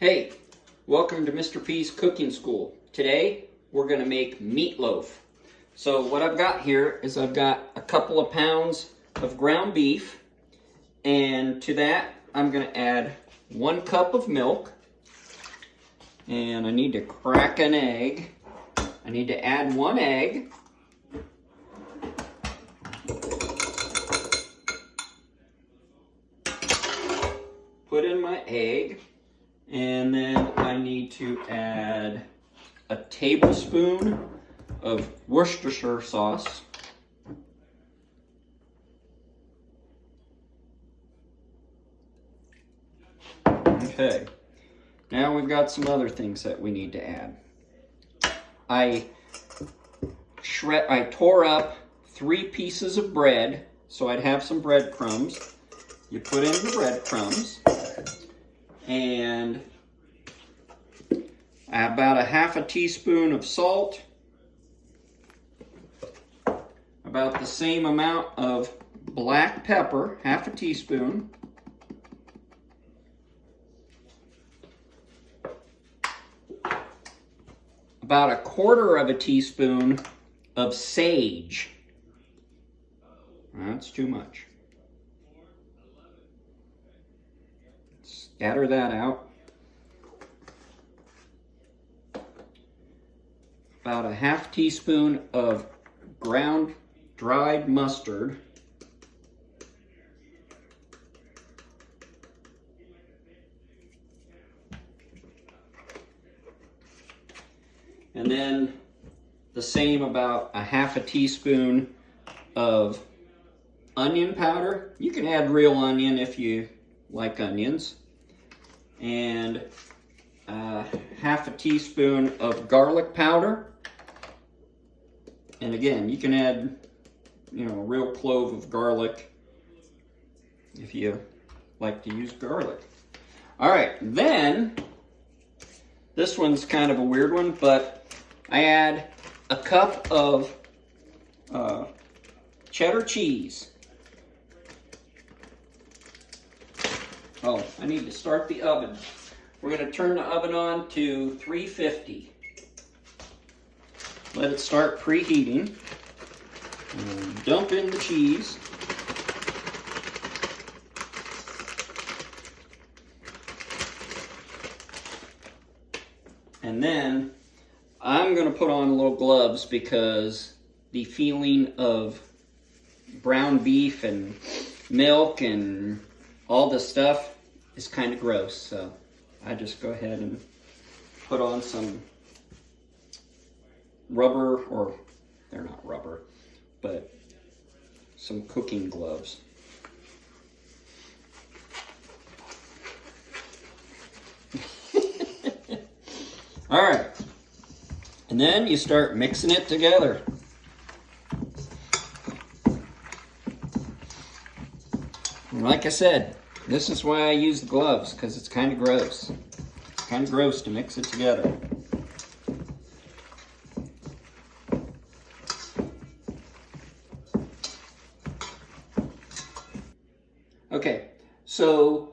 Hey, welcome to Mr. P's Cooking School. Today we're going to make meatloaf. So what I've got here is I've got a couple of pounds of ground beef, and to that I'm going to add 1 cup of milk, and I need to crack an egg. I need to add 1 egg. Put in my egg. And then I need to add a tablespoon of Worcestershire sauce. Okay, now we've got some other things that we need to add. I tore up 3 pieces of bread, so I'd have some breadcrumbs. You put in the breadcrumbs. And about a half a teaspoon of salt, about the same amount of black pepper, half a teaspoon, about 1/4 teaspoon of sage. That's too much. Scatter that out. About a half teaspoon of ground dried mustard. And then the same, about a half a teaspoon of onion powder. You can add real onion if you like onions. And half a teaspoon of garlic powder. And again, you can add, a real clove of garlic if you like to use garlic. All right, then, this one's kind of a weird one, but I add a cup of cheddar cheese. Oh, I need to start the oven. We're going to turn the oven on to 350. Let it start preheating. And dump in the cheese. And then I'm going to put on little gloves because the feeling of brown beef and milk and all this stuff is kind of gross, so I just go ahead and put on some rubber, or they're not rubber, but some cooking gloves. All right, and then you start mixing it together. And like I said, this is why I use the gloves, because it's kind of gross. It's kind of gross to mix it together. Okay, so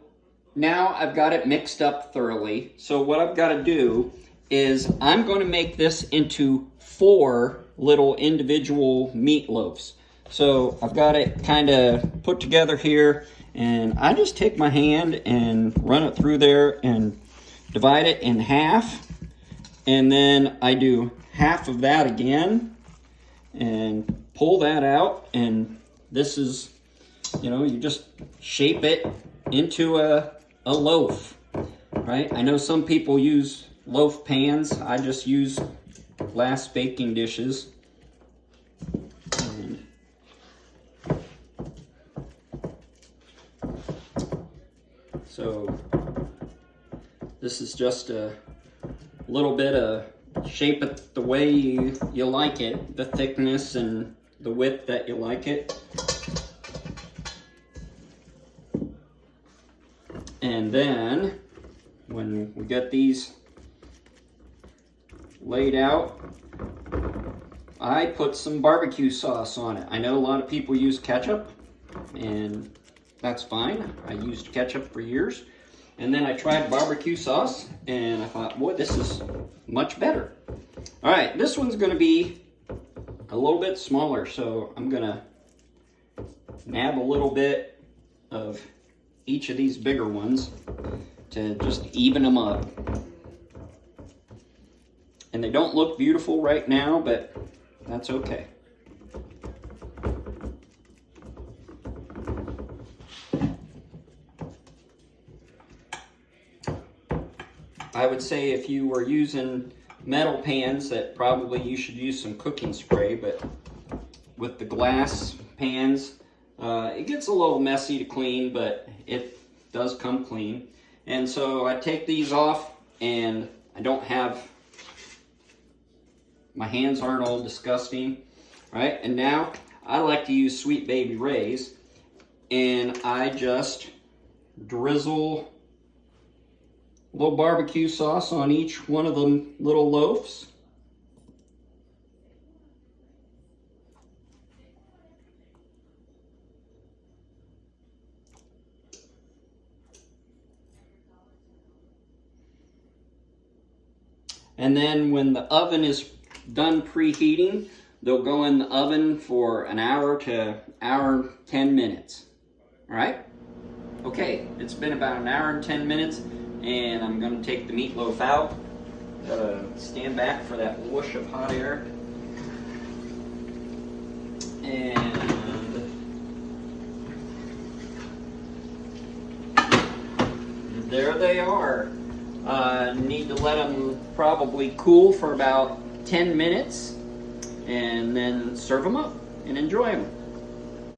now I've got it mixed up thoroughly. So what I've got to do is I'm going to make this into 4 little individual meatloafs. So I've got it kind of put together here, and I just take my hand and run it through there and divide it in half, and then I do half of that again and pull that out, and this is, you just shape it into a loaf, right? I know some people use loaf pans. I just use glass baking dishes. So this is just a little bit of shape it the way you like it, the thickness and the width that you like it. And then when we get these laid out, I put some barbecue sauce on it. I know a lot of people use ketchup, and that's fine. I used ketchup for years. And then I tried barbecue sauce, and I thought, boy, this is much better. All right, this one's gonna be a little bit smaller, so I'm gonna nab a little bit of each of these bigger ones to just even them up. And they don't look beautiful right now, but that's okay. I would say if you were using metal pans that probably you should use some cooking spray, but with the glass pans, it gets a little messy to clean, but it does come clean. And so I take these off, and I don't have, my hands aren't all disgusting, right? And now I like to use Sweet Baby Ray's, and I just drizzle a little barbecue sauce on each one of the little loaves. And then when the oven is done preheating, they'll go in the oven for an hour to hour 10 minutes. All right? Okay, it's been about an hour and 10 minutes, and I'm going to take the meatloaf out. Stand back for that whoosh of hot air. And there they are. Need to let them probably cool for about 10 minutes, and then serve them up and enjoy them.